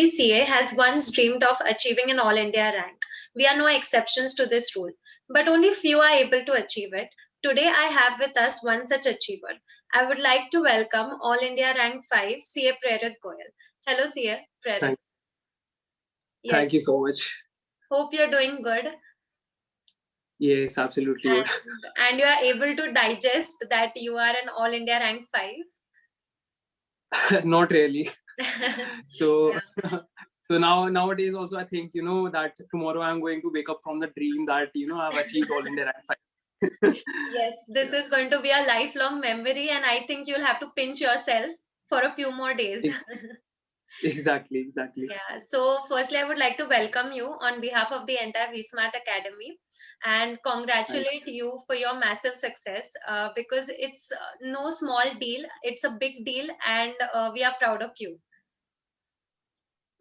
Every CA has once dreamed of achieving an All India rank. We are no exceptions to this rule, but only few are able to achieve it. Today, I have with us one such achiever. I would like to welcome All India Rank 5 CA Prerit Goyal. Hello, CA Prerit. Yes. Thank you so much. Hope you're doing good. Yes, absolutely good. And you are able to digest that you are an All India Rank 5? Not really. So, Yeah. so nowadays also I think, that tomorrow I'm going to wake up from the dream that, I've achieved All India Rank 5. Yes, this is going to be a lifelong memory, and I think you'll have to pinch yourself for a few more days. Exactly. Yeah. So firstly, I would like to welcome you on behalf of the entire Vsmart Academy and congratulate you for your massive success because it's no small deal. It's a big deal, and we are proud of you.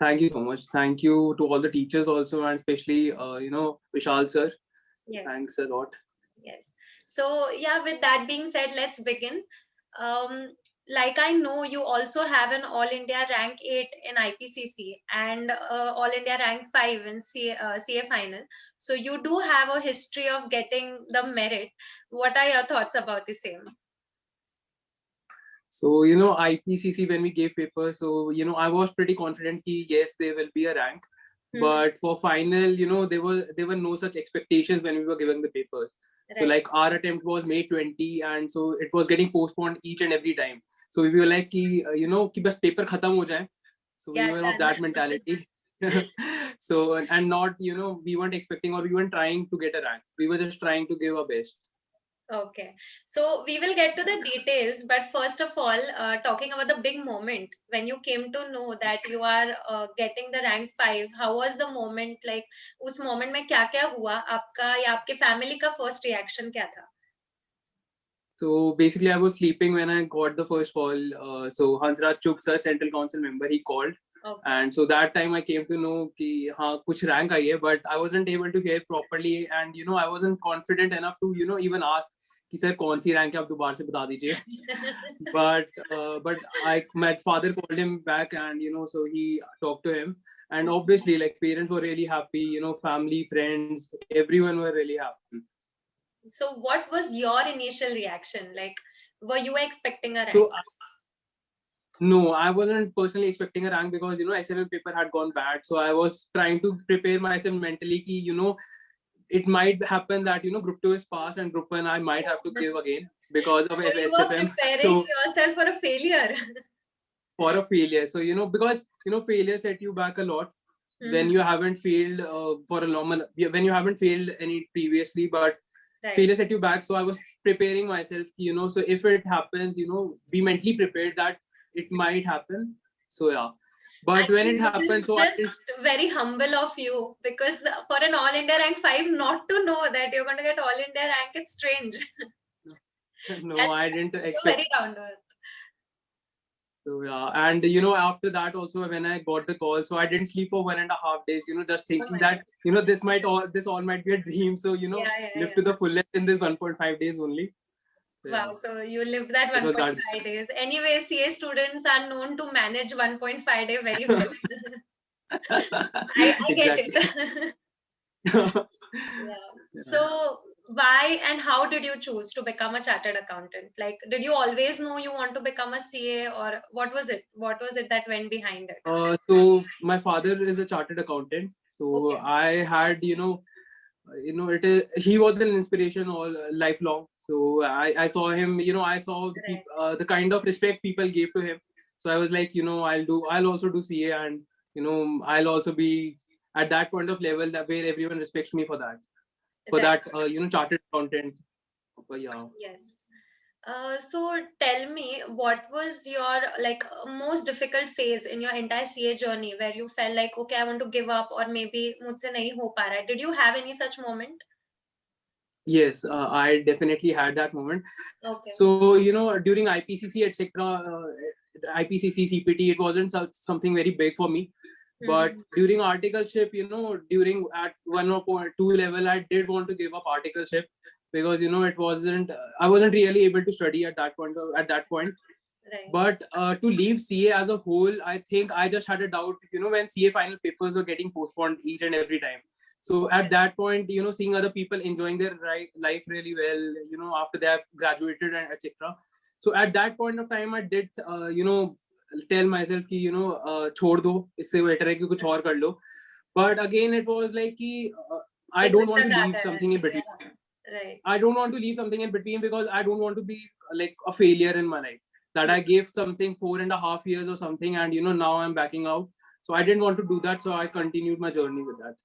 Thank you so much. Thank you to all the teachers also, and especially, Vishal sir. Yes. Thanks a lot. Yes. So yeah, with that being said, let's begin. Like I know you also have an All India Rank 8 in IPCC and All India Rank 5 in CA final. So you do have a history of getting the merit. What are your thoughts about the same? So, IPCC, when we gave papers, so, I was pretty confident that yes, there will be a rank. But for final, there were no such expectations when we were giving the papers. Right. So like our attempt was May 20, and so it was getting postponed each and every time. So we were like, ki bas paper khatam ho jaye. So we were of that mentality. So and not, we weren't expecting or we weren't trying to get a rank. We were just trying to give our best. Okay, so we will get to the details, but first of all, talking about the big moment when you came to know that you are getting the rank 5, how was the moment? Like, उस moment में क्या क्या हुआ आपका या आपके family का first reaction क्या था? So basically, I was sleeping when I got the first call. So Hansraj Chuk sir, Central Council member, he called. Okay. And so that time I came to know कि हाँ कुछ rank आई है, but I wasn't able to hear properly, and I wasn't confident enough to even ask कि sir कौन सी rank है आप दोबारा से बता दीजिए. But my father called him back, and so he talked to him, and obviously like parents were really happy, family, friends, everyone were really happy. So what was your initial reaction? Like, were you expecting a rank? So, no, I wasn't personally expecting a rank because, SMM paper had gone bad. So I was trying to prepare myself mentally ki, it might happen that, Group 2 is passed and Group 1 I might have to give again because of SFM. You were preparing yourself for a failure. For a failure. So, because, failure set you back a lot when you haven't failed for a long, when you haven't failed any previously, but failure set you back. So I was preparing myself, so if it happens, be mentally prepared that it might happen. So yeah, but when it happens, so just very humble of you, because for an All India Rank 5 not to know that you're going to get All India Rank, it's strange. No, I didn't expect. Very down to earth. So yeah, and after that also when I got the call, so I didn't sleep for 1.5 days, just thinking that this all might be a dream. So live to the fullest in this 1.5 days only. Yeah. Wow, so you lived that 1.5 days. Anyway, CA students are known to manage 1.5 day very well. I get it. Yeah. So why and how did you choose to become a chartered accountant? Like, did you always know you want to become a CA, or what was it? What was it that went behind it? So my father is a chartered accountant. So okay. I had, he was an inspiration all lifelong. So I saw him, I saw the kind of respect people gave to him. So I was like, I'll also do CA, and I'll also be at that point of level that where everyone respects me for that. For that, chartered accountant. Yeah. Yes. So tell me, what was your most difficult phase in your entire CA journey where you felt like, okay, I want to give up, or maybe mujhse nahi ho pa raha? Did you have any such moment? Yes, I definitely had that moment. Okay. So during IPCC etc., IPCC CPT, it wasn't something very big for me. But during articleship, during at 1.2 level, I did want to give up articleship because it wasn't. I wasn't really able to study at that point. Right. But to leave CA as a whole, I think I just had a doubt, when CA final papers were getting postponed each and every time. So at Okay. that point, seeing other people enjoying their life really well, after they have graduated and etc. So at that point of time, I did, tell myself कि, छोड़ दो, इससे better है कि कुछ और कर लो. But again, it was like कि, I Like don't कुछ want to तक आ leave गया है. something in between. Yeah. Right. I don't want to leave something in between because I don't want to be like a failure in my life. That I Yes. gave something 4.5 years or something, and now I'm backing out. So I didn't want to do that. So I continued my journey with that.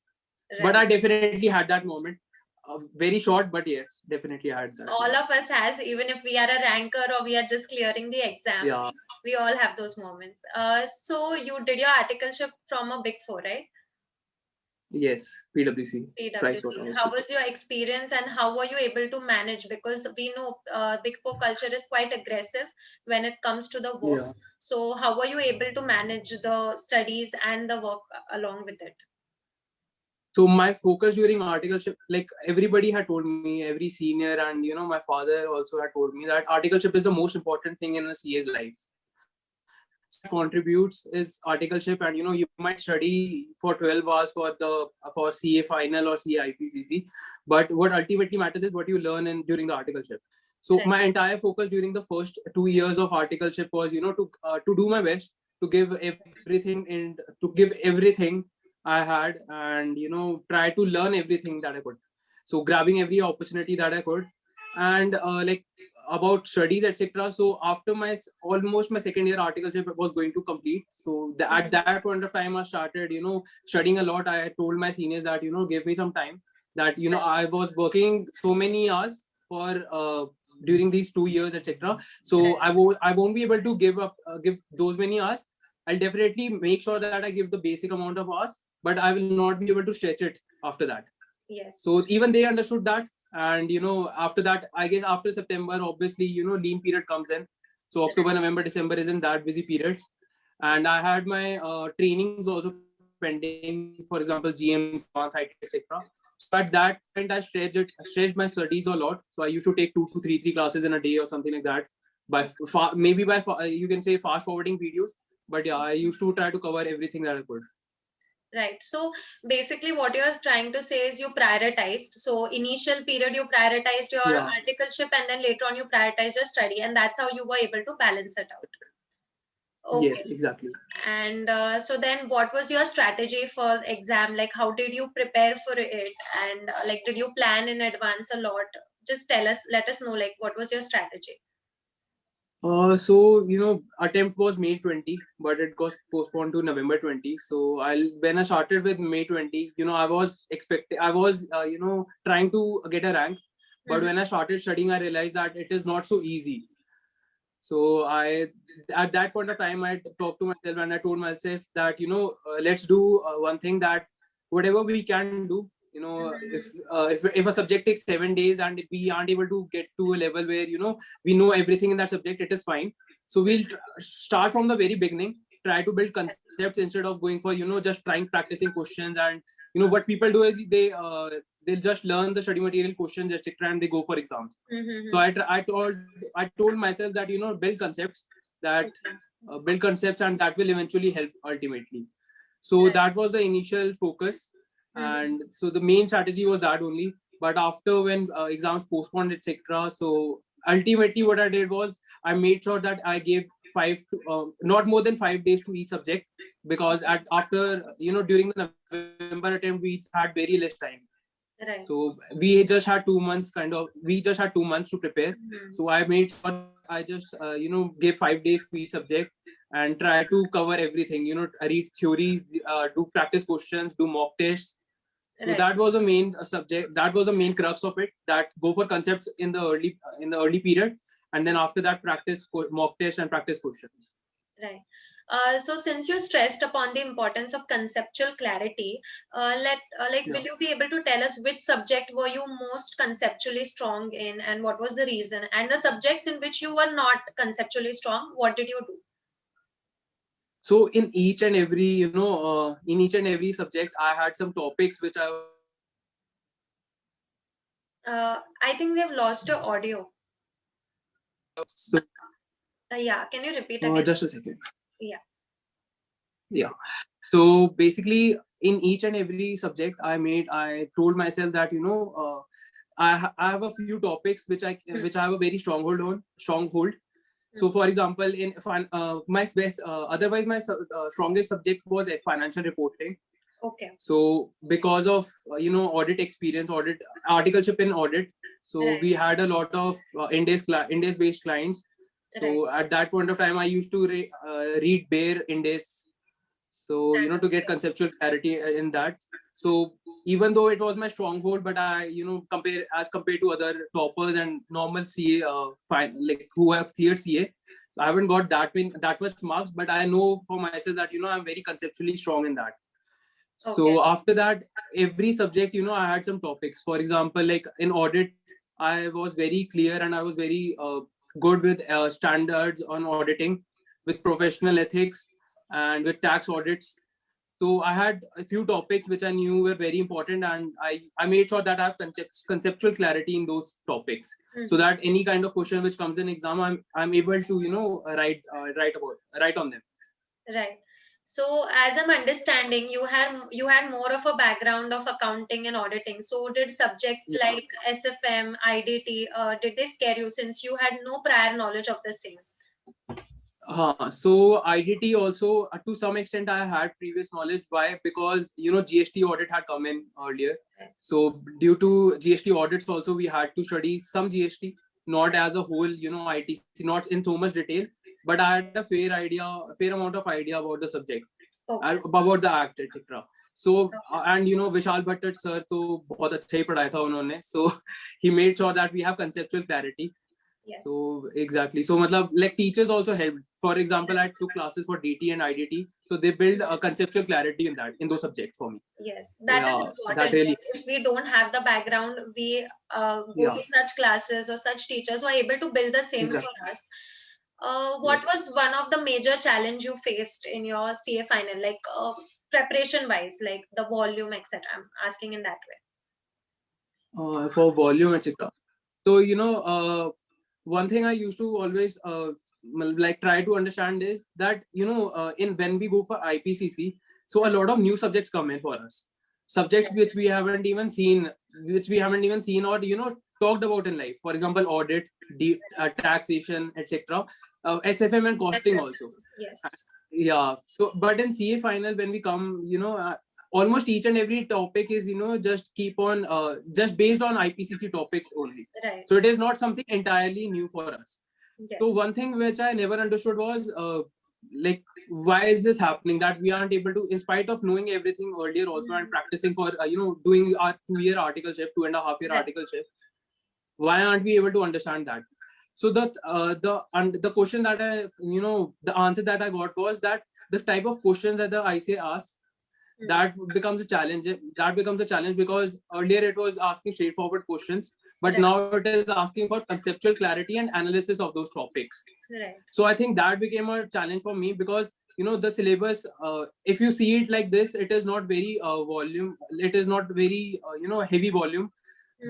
But Right. I definitely had that moment. Very short, but yes, definitely I had that All moment. of us has, even if we are a ranker or we are just clearing the exam, Yeah. we all have those moments. So you did your articleship from a Big Four, right? Yes. PwC. PwC. How PricewaterhouseCoopers. was your experience and how were you able to manage? Because we know Big Four culture is quite aggressive when it comes to the work. Yeah. So how were you able to manage the studies and the work along with it? So my focus during articleship, like everybody had told me, every senior and my father also had told me that articleship is the most important thing in a CA's life. So what contributes is articleship, and you might study for 12 hours for CA final or CA IPCC, but what ultimately matters is what you learn during the articleship. So Right. my entire focus during the first 2 years of articleship was to do my best to give everything I had, and try to learn everything that I could. So grabbing every opportunity that I could, and like about studies, etc. So after almost my second year articleship was going to complete. So at that point of time, I started studying a lot. I told my seniors that give me some time. That Right. I was working so many hours for during these 2 years, etc. So Right. I won't be able to give those many hours. I'll definitely make sure that I give the basic amount of hours, but I will not be able to stretch it after that. Yes. So even they understood that. And after that, I guess after September, obviously, lean period comes in. So October, Right. November, December isn't that busy period. And I had my trainings also pending, for example, GMC, advanced IT, etc. So at that point, I stretched my studies a lot. So I used to take two to three classes in a day or something like that. Maybe you can say fast forwarding videos. But yeah, I used to try to cover everything that I could. Right. So basically, what you're trying to say is you prioritized. So initial period you prioritized your Yeah. articleship, and then later on you prioritized your study, and that's how you were able to balance it out. Okay. Yes, exactly. And so then, what was your strategy for exam? Like, how did you prepare for it? And like, did you plan in advance a lot? Just tell us, let us know, like, what was your strategy? So attempt was May 20, but it got postponed to November 20. So when I started with May 20, I was trying to get a rank, but Mm-hmm. when I started studying, I realized that it is not so easy. So at that point of time, I talked to myself and I told myself that let's do one thing, that whatever we can do. If a subject takes 7 days and if we aren't able to get to a level where we know everything in that subject, it is fine. So we'll start from the very beginning, try to build concepts instead of going for just trying practicing questions. And what people do is they'll just learn the study material, questions, etc., and they go for exams. So Mm-hmm. I told myself that build concepts, that Okay. build concepts, and that will eventually help ultimately. So Right. that was the initial focus. Mm-hmm. And so the main strategy was that only. But after, when exams postponed, etc., so ultimately what I did was I made sure that I gave not more than 5 days to each subject, because at after during the November attempt we had very less time. Right. So we just had 2 months to prepare. Mm-hmm. So I made sure that I just gave 5 days to each subject and try to cover everything. I read theories, do practice questions, do mock tests. So Right. that was a main subject, that was the main crux of it, that go for concepts in the early period, and then after that practice mock tests and practice questions. Right. So since you stressed upon the importance of conceptual clarity, will Yeah. you be able to tell us which subject were you most conceptually strong in, and what was the reason? And the subjects in which you were not conceptually strong, what did you do? So in each and every subject, I had some topics which I was I think we have lost your audio. so Yeah, can you repeat again? Just a second. Yeah. Yeah. So basically, in each and every subject, I told myself that I have a few topics which I have a very stronghold. So, for example, my best, otherwise my strongest subject was financial reporting. Okay. So, because of audit experience, audit articleship in audit, so Right. we had a lot of Indies based clients. Right. So at that point of time, I used to read bare Indies, so to Standards. get conceptual clarity in that. So even though it was my stronghold, but I compared to other toppers and normal CA, like who have cleared CA, so I haven't got that much marks, but I know for myself that I'm very conceptually strong in that. Okay. So after that, every subject, I had some topics. For example, like in audit, I was very clear and I was very good with standards on auditing, with professional ethics and with tax audits. So I had a few topics which I knew were very important, and I made sure that I have conceptual clarity in those topics, so that any kind of question which comes in exam, I'm able to write on them. Right. So as I'm understanding, you had more of a background of accounting and auditing. So did subjects Yeah. like SFM, IDT, did they scare you since you had no prior knowledge of the same? So IDT also, to some extent, I had previous knowledge. Why? Because GST audit had come in earlier. Right. So due to GST audits, also we had to study some GST, not as a whole, ITC, not in so much detail, but I had a fair amount of idea about the subject, Okay. about the act, etc. So Okay. and Vishal Bhattat sir तो बहुत अच्छा ही पढ़ाया था उन्होंने. So he made sure that we have conceptual clarity. Yes. So exactly. So matlab, like teachers also helped. For example, I took classes for DT and IDT. So they build a conceptual clarity in those subjects for me. Yes, So that is yeah, that important. really. Like if we don't have the background, we go Yeah, to such classes or such teachers who are able to build the same exactly. for us. What Yes. was one of the major challenge you faced in your CA final, like preparation wise, like the volume, etc.? I'm asking in that way. For volume, etc. So one thing I used to always like try to understand is that in when we go for IPCC, so a lot of new subjects come in for us, subjects Right. which we haven't even seen or talked about in life. For example, audit, taxation, etc. SFM and costing SF. also. Yes. Yeah. So but in CA final, when we come, almost each and every topic is just keep on just based on IPCC topics only. Right. So it is not something entirely new for us. So one Yes. thing which I never understood was like why is this happening, that we aren't able to, in spite of knowing everything earlier also and practicing for doing our 2 year articleship, 2.5 year Right. articleship, why aren't we able to understand that? So the question that the answer that I got was that the type of questions that the ICA asks, that becomes a challenge. That becomes a challenge because earlier it was asking straightforward questions, but Right. now it is asking for conceptual clarity and analysis of those topics. Right. So I think that became a challenge for me because the syllabus, if you see it like this, it is not very volume, it is not very heavy volume.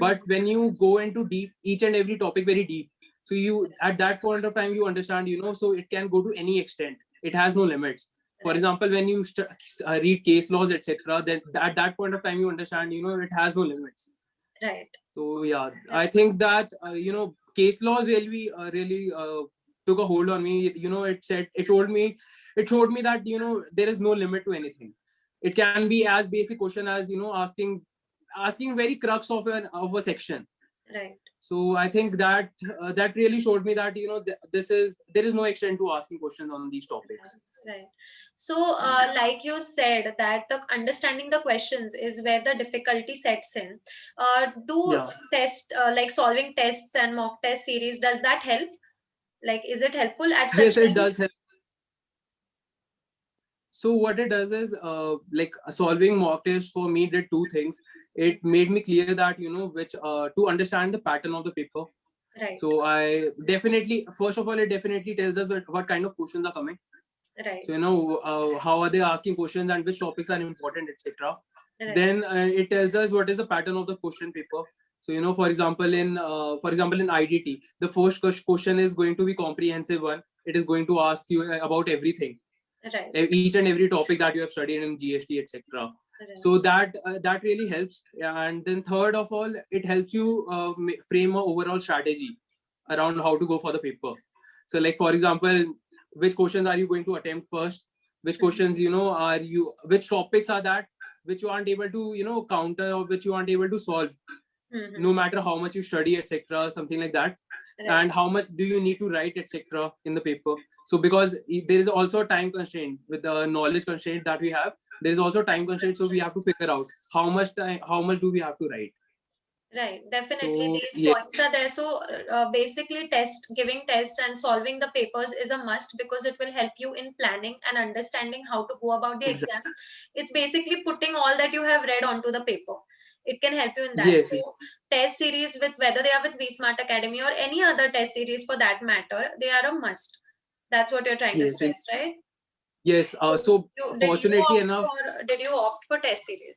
But when you go into deep, each and every topic very deep, so you at that point of time you understand, so it can go to any extent, it has no limits. For Right. example, when you read case laws, etc., then at that point of time you understand, it has no limits. Right. So yeah, I Right. think that case laws really took a hold on me. It showed me that there is no limit to anything. It can be as basic question as asking very crux of a section. Right. So I think that that really showed me that there is no extent to asking questions on these topics. Right. So, like you said, that the understanding the questions is where the difficulty sets in. Do Yeah. test like solving tests and mock test series, does that help? Like, is it helpful at such Yes, it times? does help. So what it does is like solving mock tests for me did two things. It made me clear that which to understand the pattern of the paper. Right. So I definitely, first of all, it definitely tells us what kind of questions are coming. Right. So how are they asking questions and which topics are important, etc. Right. Then it tells us what is the pattern of the question paper. So for example in IDT, the first question is going to be comprehensive one. it is going to ask you about everything, Right. each and every topic that you have studied in GST, etc. Right. So that really helps. And then third of all, it helps you frame a overall strategy around how to go for the paper. So like, for example, which questions are you going to attempt first, which questions, which topics are that which you aren't able to counter, or which you aren't able to solve, no matter how much you study, etc., something like that. Right. And how much do you need to write, etc., in the paper. So because there is also a time constraint with the knowledge constraint that we have, there is also time constraint, so we have to figure out how much do we have to write. Right, definitely. So These yeah, points are there. So basically, giving tests and solving the papers is a must, because it will help you in planning and understanding how to go about the exactly. exam. It's basically putting all that you have read onto the paper. It can help you in that. Yes, So test series, with whether they are with Vsmart Academy or any other test series for that matter, they are a must. That's what you're trying to yes, stress, right? yes. So So fortunately enough, did you opt for test series?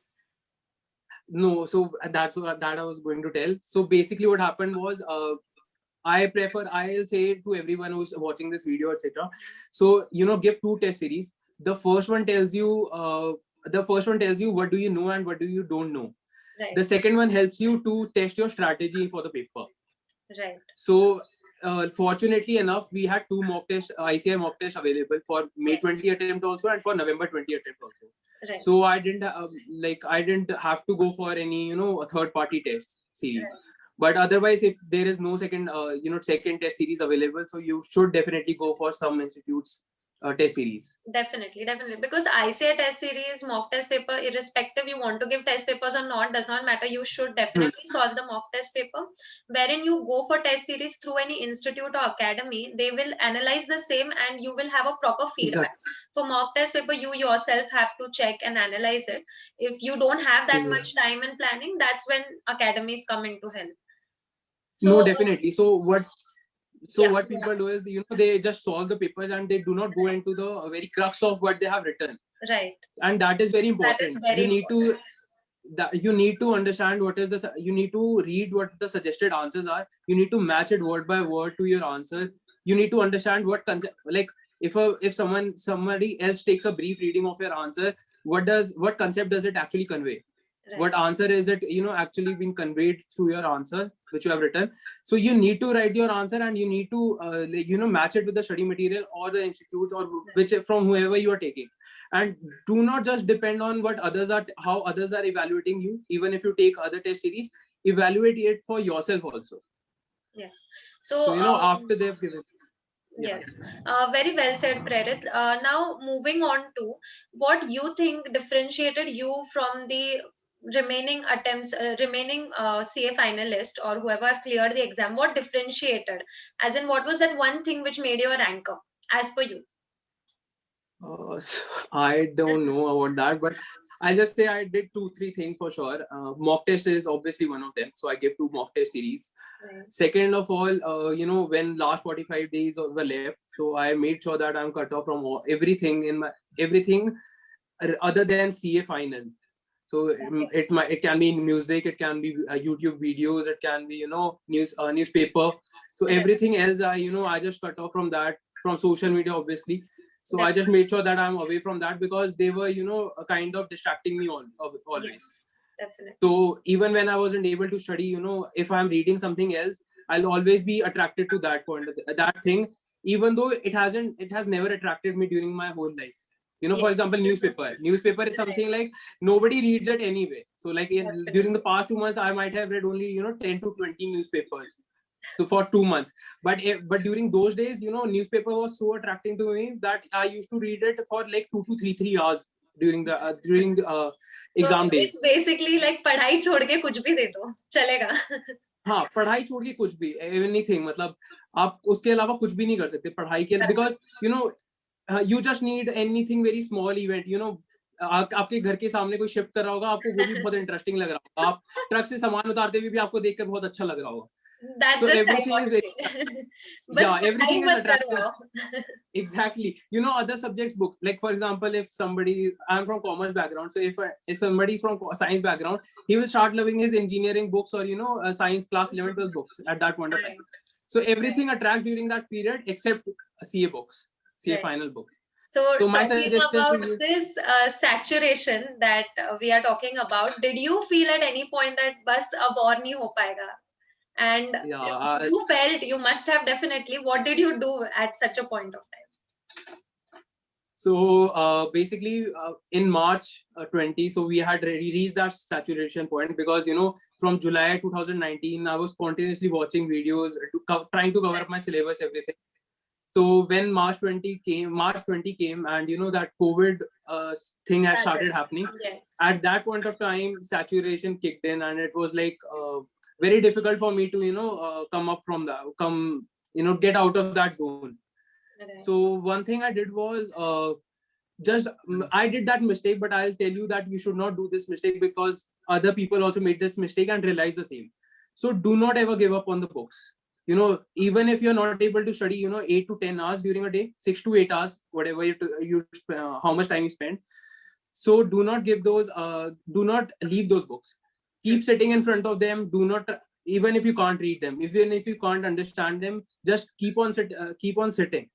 no. So that's what that I was going to tell. So basically, what happened was, I'll say to everyone who's watching this video, etc. So give two test series. The first one tells you, what do you know and what do you don't know. Right. The second one helps you to test your strategy for the paper. Right. So fortunately enough, we had two mock tests, ICI mock tests available for May 20 attempt also, and for November 20 attempt also. Right. So I didn't have to go for any a third party test series. Right. But otherwise, if there is no second test series available, so you should definitely go for some institutes test series. Definitely, because ICA test series, mock test paper, irrespective you want to give test papers or not, does not matter. You should definitely solve the mock test paper. Wherein you go for test series through any institute or academy, they will analyze the same and you will have a proper feedback. Exactly. For mock test paper, you yourself have to check and analyze it. If you don't have that much time and planning, that's when academies come into help. So, no, definitely. So what yeah, people do is, they just solve the papers and they do not go into the very crux of what they have written. Right. And that is very That important. is very important. You need to understand you need to read what the suggested answers are. You need to match it word by word to your answer. You need to understand what concept, like if somebody else takes a brief reading of your answer, what concept does it actually convey? Right. What answer is it actually being conveyed through your answer which you have written? So you need to write your answer, and you need to match it with the study material or the institutes, or which from whoever you are taking. And do not just depend on how others are evaluating you. Even if you take other test series, evaluate it for yourself also. Yes. So after they've given. Yes, very well said, Prerit. Now, moving on to what you think differentiated you from the remaining attempts, remaining CA finalist or whoever have cleared the exam. What differentiated? As in, what was that one thing which made you a ranker, as per you? I don't know about that, but I'll just say I did 2-3 things for sure. Mock test is obviously one of them, so I gave 2 mock test series. Right. Second of all, when last 45 days were left, so I made sure that I'm cut off from everything other than CA final. So it can be music, it can be YouTube videos, it can be newspaper. So everything else I just cut off from that, from social media obviously. So definitely. I just made sure that I'm away from that, because they were kind of distracting me always. Yes, definitely. So even when I wasn't able to study, if I'm reading something else, I'll always be attracted to that point, that thing, even though it has never attracted me during my whole life. Yes. For example, newspaper is something like nobody reads it anyway. So like during the past 2 months, I might have read only 10 to 20 newspapers. So for 2 months, but during those days, newspaper was so attracting to me that I used to read it for like 2 to 3 hours during the exam days. It's basically like पढ़ाई छोड़ के कुछ भी दे दो चलेगा. हाँ, पढ़ाई छोड़ के कुछ भी, anything, मतलब आप उसके अलावा कुछ भी नहीं कर सकते पढ़ाई के, because you just need anything very small event, आपके घर के सामने कोई शिफ्ट कर रहा होगा, आपको वो भी बहुत इंटरेस्टिंग लग रहा होगा, आप ट्रक से सामान उतारते हुए भी आपको देखकर बहुत अच्छा लग रहा होगा. That's so just everything is very, everything is attractive. Exactly. Other subjects books, like for example, if I'm from commerce background, so if somebody is from science background, he will start loving his engineering books or science class 11 12 books at that point of time. So everything attracts during that period except CA books, CA Right. final books. So my talking suggestion to about you, this saturation that we are talking about, did you feel at any point that bus ab aur nahi ho payega? And yeah. if you felt, you must have definitely, what did you do at such a point of time? So basically, in March 20, so we had already reached that saturation point, because from July 2019, I was continuously watching videos trying to cover up my syllabus, everything. So when March 20 came, and that COVID thing had started happening. Yes. At that point of time, saturation kicked in, and it was like very difficult for me to come up from that, get out of that zone. Right. So one thing I did was I did that mistake, but I'll tell you that you should not do this mistake, because other people also made this mistake and realized the same. So do not ever give up on the books. Even if you're not able to study 8 to 10 hours during a day, 6 to 8 hours, whatever how much time you spend. So do not do not leave those books. Keep sitting in front of them. Do not, even if you can't read them, even if you can't understand them, just keep on sitting.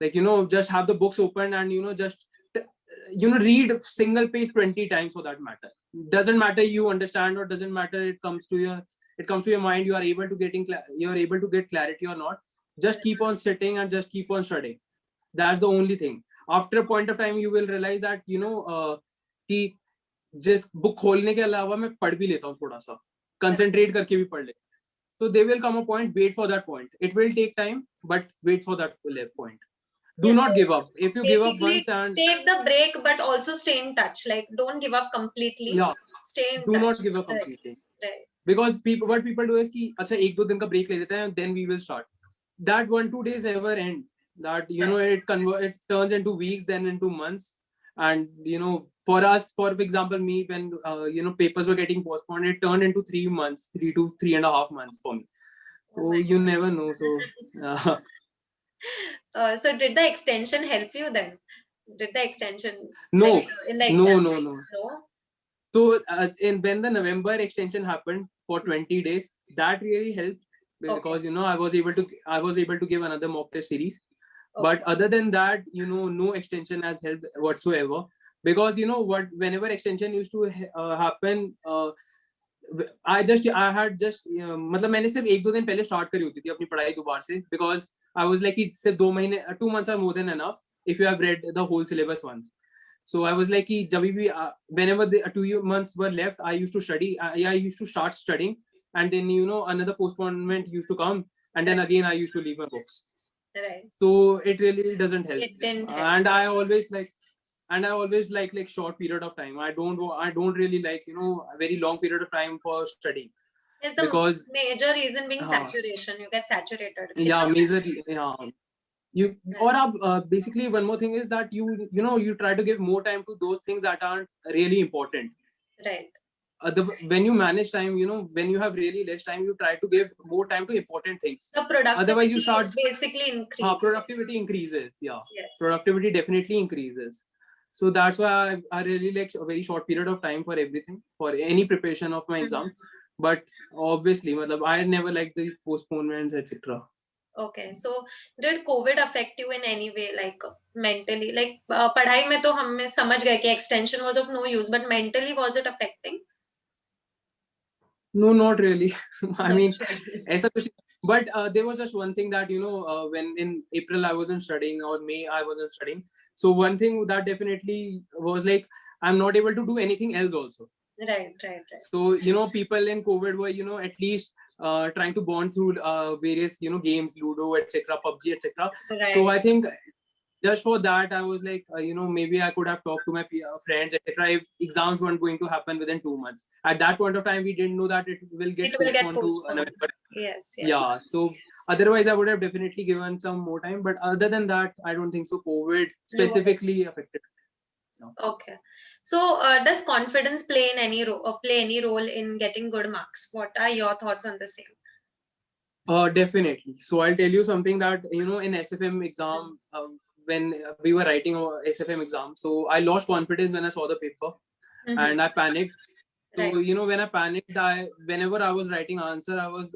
Like, just have the books open, and just read single page 20 times, for that matter. Doesn't matter you understand, or doesn't matter it comes to your mind, you're able to get clarity or not. Just keep on sitting and just keep on studying. That's the only thing. After a point of time, you will realize that कि जिस book खोलने के अलावा मैं पढ़ भी लेता हूँ, थोड़ा सा कंसंट्रेट करके भी पढ़ ले. So there will come a point, wait for that point. It will take time, but wait for that point. Do not give up. If you give up once, and take the break, but also stay in touch. Like, don't give up completely. Yeah, Stay in do touch. not give up completely. Right. Because what people do is कि अच्छा 1-2 दिन का break ले लेते हैं, then we will start. That 1-2 days never end. That it turns into weeks, then into months. And for us, for example, me, when papers were getting postponed, it turned into 3 months, 3 to 3.5 months for me. So you never know. So so did the extension help you then? Did the extension? No, like, in the no, exam no, time? no. No? So when the November extension happened for 20 days, that really helped, because I was able to give another mock test series. But other than that, no extension has helped whatsoever, because whenever extension used to happen, I had just मतलब मैंने सिर्फ 1-2 दिन पहले start करी होती थी अपनी पढ़ाई दोबारा से, because I was like कि सिर्फ 2 महीने 2 months are more than enough if you have read the whole syllabus once. So I was like कि जब भी whenever the 2 months were left, I used to study. I used to start studying, and then another postponement used to come, and then again I used to leave my books. Right. So it really doesn't help. It didn't help. And I always like short period of time. I don't really like a very long period of time for studying. Is the because major reason being saturation? You get saturated. Yeah, major. Yeah. You or basically one more thing is that you try to give more time to those things that aren't really important. Right. When you manage time, when you have really less time, you try to give more time to important things. The productivity Otherwise you start basically increases. Productivity increases. Yeah. Yes. Productivity definitely increases. So that's why I really like a very short period of time for everything, for any preparation of my exams. But obviously, I never like these postponements, etc. Okay, so did COVID affect you in any way, like mentally? Like पढ़ाई में तो हम समझ गए कि extension was of no use, but mentally was it affecting? No, not really. I mean, Really. but there was just one thing that when in April I wasn't studying, or May I wasn't studying. So one thing that definitely was like, I'm not able to do anything else also. Right. So people in COVID were at least trying to bond through various games, Ludo, etc., PUBG, etc. Right. So I think just for that, I was like, maybe I could have talked to my friends, etc. If exams weren't going to happen within 2 months. At that point of time, we didn't know that it will get postponed to November. Yes. Yeah. So otherwise, I would have definitely given some more time. But other than that, I don't think so. COVID specifically affected. No. Okay. So does confidence play any role in getting good marks? What are your thoughts on the same? Definitely. So I'll tell you something that in SFM exam, when we were writing our SFM exam, so I lost confidence when I saw the paper, and I panicked. So when I panicked, whenever I was writing answer, I was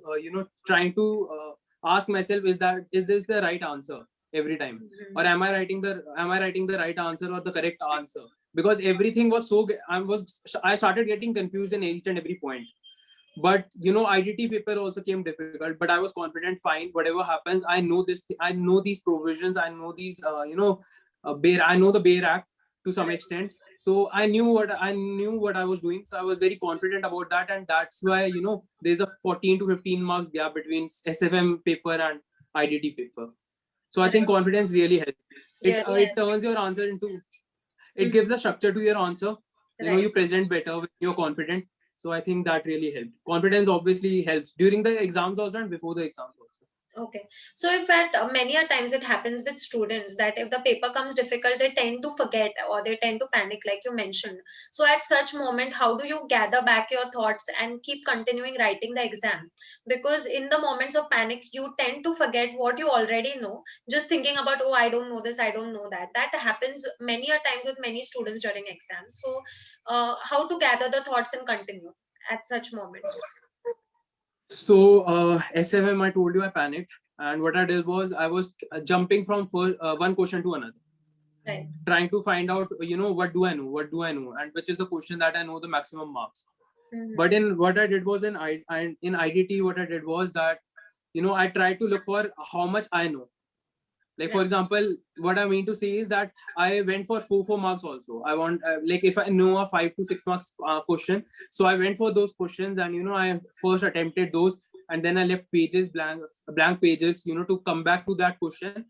trying to ask myself, is this the right answer? every time, or am I writing the right answer or the correct answer? Because everything was I started getting confused in each and every point. But IDT paper also came difficult, but I was confident, fine, whatever happens, I know I know these provisions, I know these I know the Bayer Act to some extent. So I knew what I was doing, so I was very confident about that. And that's why there's a 14 to 15 marks gap between SFM paper and IDT paper. So I think confidence really helps. It turns your answer into, it gives a structure to your answer. You present better when you're confident. So I think that really helped. Confidence obviously helps during the exams also and before the exams also. Okay. So if at many a times it happens with students that if the paper comes difficult, they tend to forget or they tend to panic, like you mentioned. So at such moment, how do you gather back your thoughts and keep continuing writing the exam? Because in the moments of panic, you tend to forget what you already know, just thinking about, oh, I don't know this, I don't know that. That happens many a times with many students during exams. So how to gather the thoughts and continue at such moments? So SFM, I told you I panicked, and what I did was I was jumping from one question to another, trying to find out what do I know, and which is the question that I know the maximum marks. But in what I did was in IDT, what I did was that I tried to look for how much I know. Like for example, what I mean to say is that I went for 4 marks also. I want like if I know a 5 to 6 marks question, so I went for those questions, and I first attempted those, and then I left pages blank pages to come back to that question,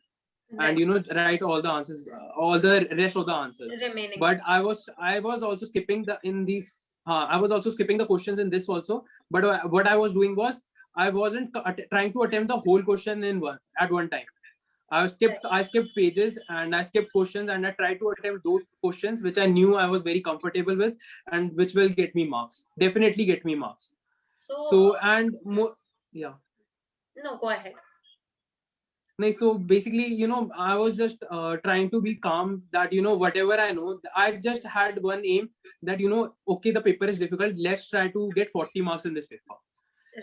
and write all the answers, all the rest of the answers. Remaining. But I was also skipping I was also skipping the questions in this also. But what I was doing was I wasn't trying to attempt the whole question at one time. I skipped pages and I skipped questions, and I tried to attempt those questions which I knew I was very comfortable with and which will get me marks. Definitely get me marks. So and more, yeah. No, go ahead. So basically, I was just trying to be calm that, whatever I know, I just had one aim that, okay, the paper is difficult. Let's try to get 40 marks in this paper.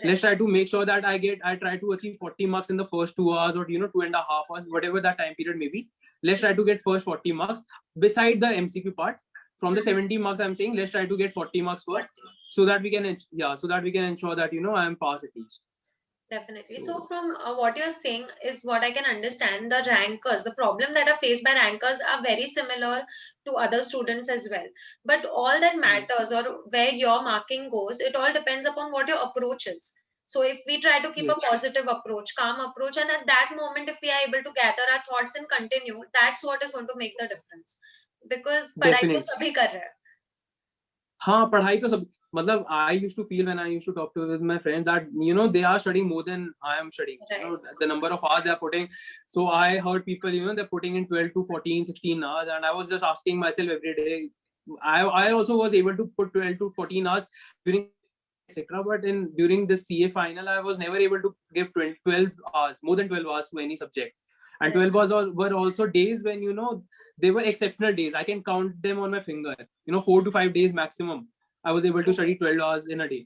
Let's try to make sure that I try to achieve 40 marks in the first 2 hours or 2.5 hours, whatever that time period may be. Let's try to get first 40 marks beside the MCQ part. From the 70 marks, I'm saying let's try to get 40 marks first, so that we can ensure that I am passed at least. Definitely. So from what you're saying is what I can understand, the rankers, the problem that are faced by rankers are very similar to other students as well. But all that matters, or where your marking goes, it all depends upon what your approach is. So if we try to keep a positive approach, calm approach, and at that moment, if we are able to gather our thoughts and continue, that's what is going to make the difference. Because padhai to sabhi kar rahe. हाँ, पढ़ाई तो सब, मतलब I used to feel when I used to talk with my friends that they are studying more than I am studying. The number of hours they are putting. So I heard people they're putting in 12 to 14, 16 hours, and I was just asking myself every day. I also was able to put 12 to 14 hours during etc. But during the CA final, I was never able to give 12 hours, more than 12 hours to any subject. And 12 hours were also days when they were exceptional days. I can count them on my finger. 4 to 5 days maximum I was able to study 12 hours in a day.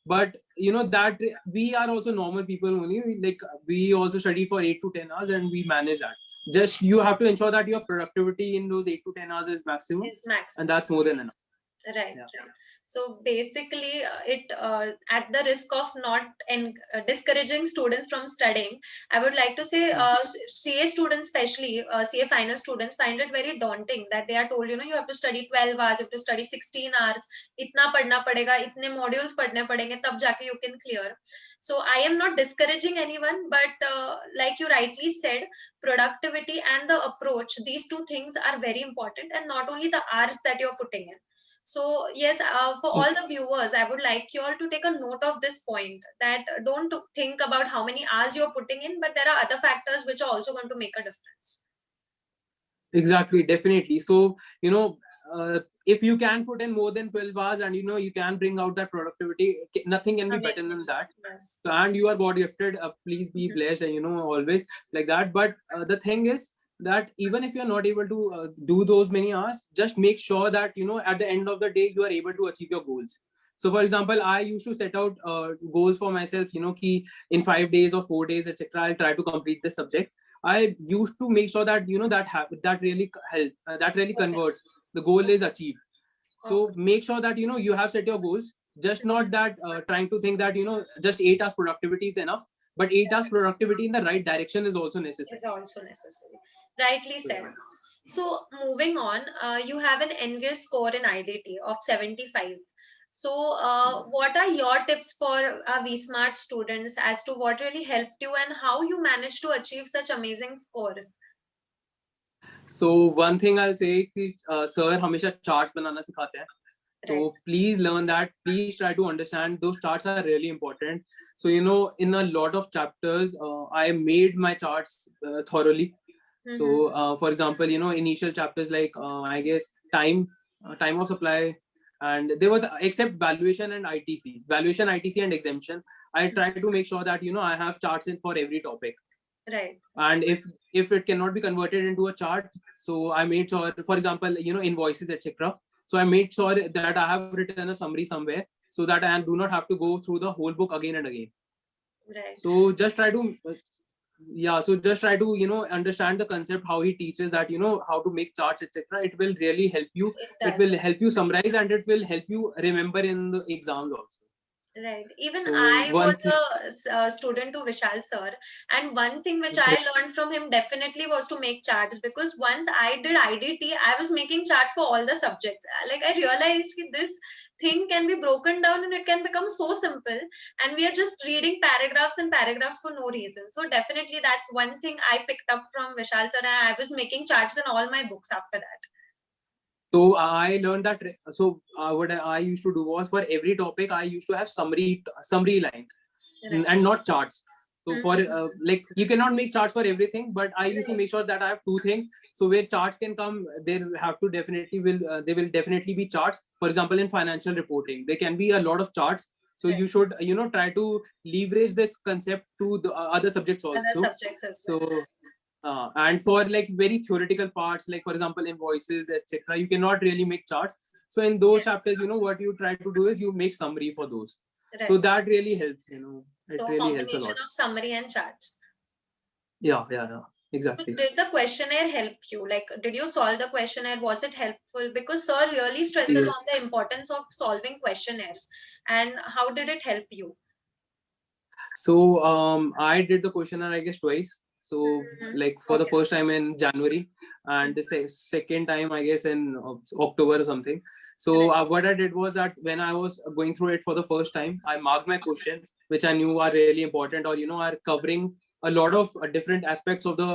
But that we are also normal people only. Like we also study for 8 to 10 hours and we manage that. Just you have to ensure that your productivity in those 8 to 10 hours is maximum. And that's more than enough. Right. So basically, it at the risk of not discouraging students from studying, I would like to say CA students, especially CA final students, find it very daunting that they are told, you have to study 12 hours, you have to study 16 hours, itna padna padega, itne modules padne padenge, tab jaake you can clear. So I am not discouraging anyone, but like you rightly said, productivity and the approach, these two things are very important, and not only the hours that you're putting in. So yes, for all the viewers, I would like you all to take a note of this point, that don't think about how many hours you're putting in, but there are other factors which are also going to make a difference. Exactly, definitely. So, if you can put in more than 12 hours and, you can bring out that productivity, nothing can be better than that. Yes. So, and you are God gifted, please be blessed and, always like that. But the thing is, that even if you're not able to do those many hours, just make sure that at the end of the day you are able to achieve your goals. So for example, I used to set out goals for myself, ki in 5 days or 4 days, etc., I'll try to complete this subject. I used to make sure that that really help, that really converts, the goal is achieved. So make sure that you have set your goals, just not that trying to think that just 8 hours productivity is enough, but 8 hours productivity in the right direction is also necessary. Is also necessary. Rightly So, said. yeah. So moving on, you have an envious score in IDT of 75. So what are your tips for Vsmart students as to what really helped you and how you managed to achieve such amazing scores? So one thing I'll say is sir हमेशा charts बनाना सिखाते हैं. So Right. please learn that. Please try to understand those charts are really important. So in a lot of chapters, I made my charts thoroughly. So Mm-hmm. for example, initial chapters like I guess time of supply, and they were except valuation and ITC, valuation, ITC, and exemption. I try to make sure that I have charts in for every topic. Right. And if it cannot be converted into a chart, so I made sure, for example, invoices, etc. So I made sure that I have written a summary somewhere, so that I do not have to go through the whole book again and again. Right. So just try to yeah, so just try to understand the concept, how he teaches that, how to make charts, etc. It will really help you. It It does. will help you summarize, and it will help you remember in the exams also. Right. Even So I one was thing. a student to Vishal sir, and one thing which I learned from him definitely was to make charts, because once I did IDT, I was making charts for all the subjects. Like I realized that this thing can be broken down and it can become so simple, and we are just reading paragraphs and paragraphs for no reason. So definitely that's one thing I picked up from Vishal sir, and I was making charts in all my books after that. So I learned that. So what I used to do was, for every topic I used to have summary lines, Right. and not charts. So for Mhm. like, you cannot make charts for everything, but I used to Right. make sure that I have two things. So where charts can come, there have to definitely will there will definitely be charts. For example, in financial reporting, there can be a lot of charts. So Right. you should try to leverage this concept to the other subjects Other also. subjects as well. So and for like very theoretical parts, like for example invoices, etc., you cannot really make charts. So in those chapters, Yes. what you try to do is you make summary for those. So Right. that really helps. It So really helps a combination lot. of summary and charts. Yeah, So exactly. did the questionnaire help you? Like, did you solve the questionnaire? Was it helpful? Because sir really stresses Yes. on the importance of solving questionnaires. And how did it help you? So I did the questionnaire, I guess, twice. So Mhm. like for the Okay. first time in January, and the second time, I guess, in October or something. So Right. what I did was that when I was going through it for the first time, I marked my questions, which I knew are really important, or are covering a lot of different aspects of the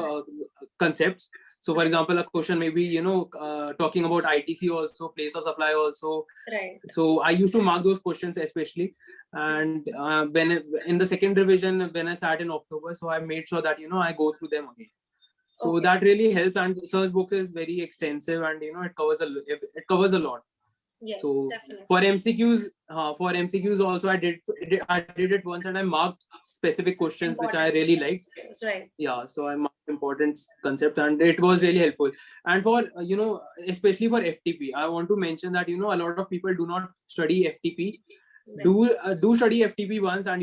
concepts. So for example, a question may be talking about ITC also, place of supply also. Right. So I used to mark those questions especially. And in the second revision, when I sat in October, so I made sure that I go through them again. So Okay. that really helps. And search books is very extensive, and it covers a lot. Yes, So for definitely. MCQs, also I did it once, and I marked specific questions which I Important really liked. skills. Right. Yeah, so I marked important concepts, and it was really helpful. And for especially for FTP, I want to mention that a lot of people do not study FTP. Right. Do study FTP once, and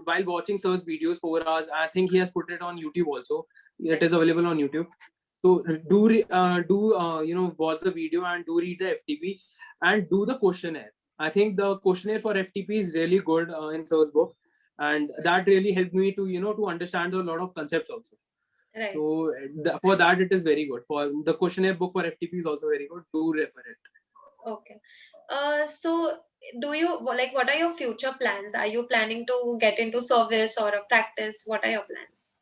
while watching sir's videos 4 hours, I think he has put it on YouTube also. It Right. is available on YouTube. So do watch the video and do read the FTP and do the questionnaire. I think the questionnaire for FTP is really good in sir's book, and that really helped me to to understand a lot of concepts also. Right. So for that, it is very good. For the questionnaire book for FTP is also very good. Do refer it. Okay. So do you like, what are your future plans? Are you planning to get into service or a practice? What are your plans?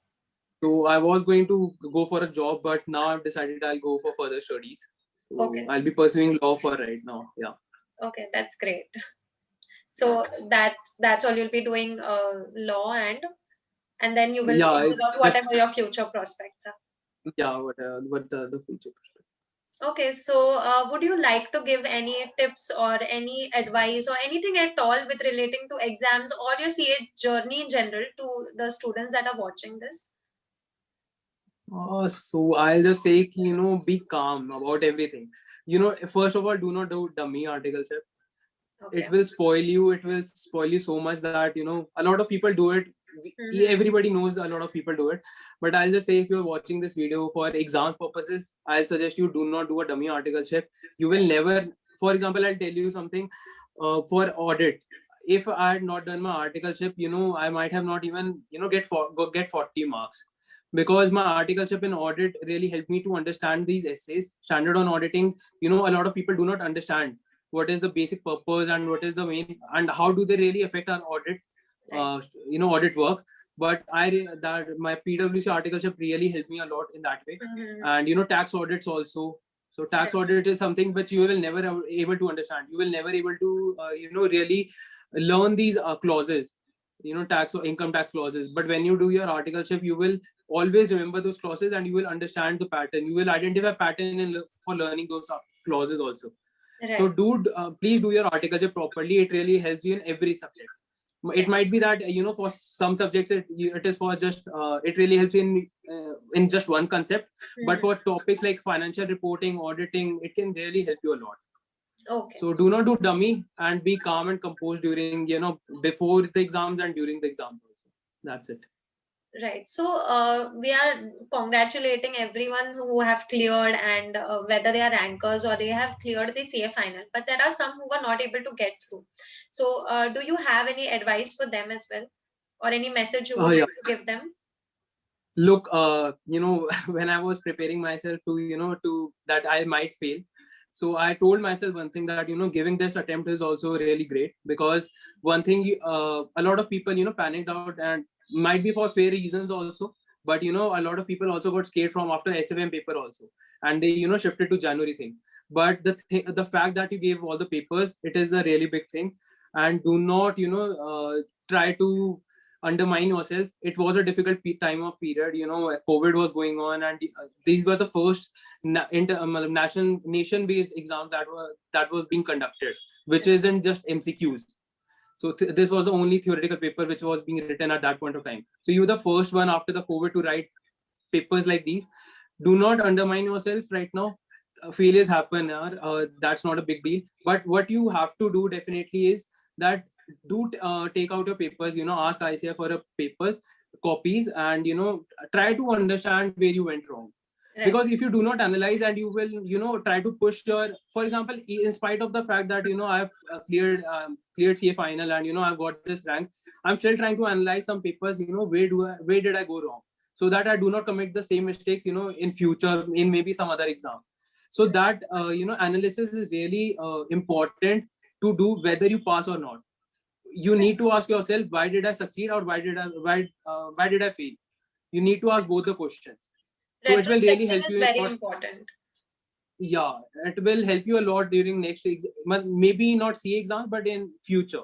So I was going to go for a job, but now I've decided I'll go for further studies. So Okay. I'll be pursuing law for right now. Yeah. Okay, that's great. So that's all you'll be doing, law, and then you will Yeah, think it's about just whatever your future prospects are. yeah. What the future perspective. Okay, so would you like to give any tips or any advice or anything at all with relating to exams or your CA journey in general to the students that are watching this? So I'll just say, be calm about everything. First of all, do not do dummy articleship. Okay. It will spoil you. It will spoil you so much that a lot of people do it everybody knows, a lot of people do it. But I'll just say, if you're watching this video for exam purposes, I'll suggest you do not do a dummy articleship. You will never, for example, I'll tell you something, for audit. If I had not done my articleship, I might have not even, get 40 marks, because my articleship in audit really helped me to understand these essays. Standard on auditing, a lot of people do not understand what is the basic purpose and what is the main, and how do they really affect our audit, audit work. But that my PwC articleship really helped me a lot in that way. And tax audits also. So tax audit is something which you will never able to understand. You will never able to really learn these clauses, tax or income tax clauses. But when you do your articleship, you will always remember those clauses, and you will understand the pattern. You will identify pattern for learning those clauses also. So please do your articleship properly. It really helps you in every subject. It might be that for some subjects it is for just it really helps in just one concept, but for topics like financial reporting, auditing, it can really help you a lot. Okay. So do not do dummy, and be calm and composed during before the exams and during the exams also. That's it. Right. So we are congratulating everyone who have cleared, and whether they are rankers or they have cleared the CA final. But there are some who were not able to get through. So do you have any advice for them as well, or any message you would like to give them? Look, when I was preparing myself to that I might fail, so I told myself one thing, that giving this attempt is also really great. Because one thing, a lot of people panicked out, and might be for fair reasons also. But a lot of people also got scared from after SFM paper also, and they shifted to January thing. But the fact that you gave all the papers, it is a really big thing. And do not try to undermine yourself. It was a difficult time of period. COVID was going on, and these were the first nation-based exams that was being conducted, which isn't just MCQs. So this was the only theoretical paper which was being written at that point of time. So you were the first one after the COVID to write papers like these. Do not undermine yourself right now. Failures happen, that's not a big deal. But what you have to do definitely is that do take out your papers, ask ICI for a papers copies, and try to understand where you went wrong. Because if you do not analyze, and you will try to push your, for example, in spite of the fact that I have cleared CA final, and I've got this rank, I'm still trying to analyze some papers, where did I go wrong, so that I do not commit the same mistakes in future, in maybe some other exam. So that analysis is really important to do, whether you pass or not. You need to ask yourself, why did I succeed, or why did I fail? You need to ask both the questions. So it will really help you. Very important. Yeah, it will help you a lot during next maybe not CA exam, but in future.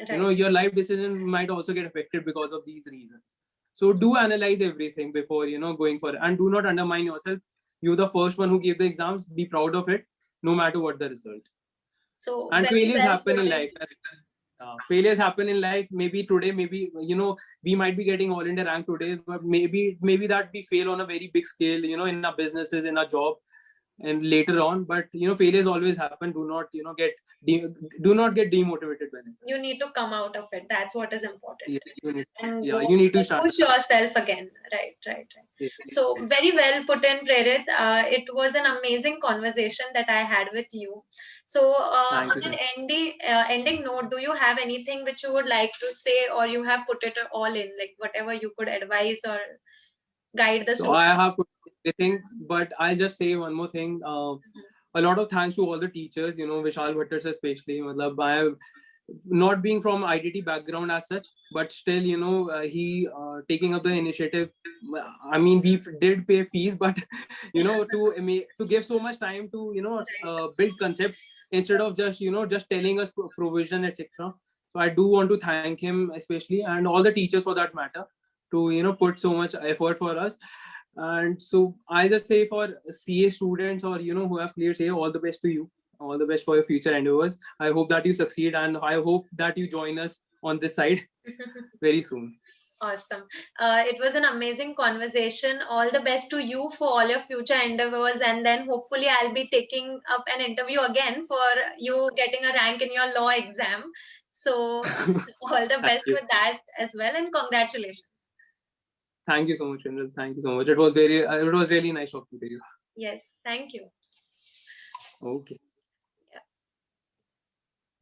Your life decision might also get affected because of these reasons. So do analyze everything before going for it, and do not undermine yourself. You're the first one who gave the exams. Be proud of it, no matter what the result. So and failures happen in life. Failures happen in life. Maybe today, maybe we might be getting all India rank today, but maybe that we fail on a very big scale, in our businesses, in our job, and later on. But failures always happen. Do not get demotivated by it. You need to come out of it. That's what is important. You need to start. Push yourself again. Right. Yeah. So very well put in, Prerit. It was an amazing conversation that I had with you. So on an ending note, do you have anything which you would like to say, or you have put it all in, like whatever you could advise or guide the students? So I have put everything, but I'll just say one more thing. A lot of thanks to all the teachers, Vishal Bhattar especially. I have, not being from IDT background as such, but still, he taking up the initiative. I mean, we did pay fees, but to give so much time to build concepts instead of just just telling us provision, etc. So I do want to thank him especially, and all the teachers for that matter, to put so much effort for us. And so I just say, for CA students, or who have cleared CA, all the best to you. All the best for your future endeavors. I hope that you succeed, and I hope that you join us on this side very soon. Awesome. It was an amazing conversation. All the best to you for all your future endeavors, and then hopefully I'll be taking up an interview again for you getting a rank in your law exam. So all the best with that as well, and congratulations. Thank you so much, Chandral. Thank you so much. It was really nice talking to you. Yes, thank you. Okay.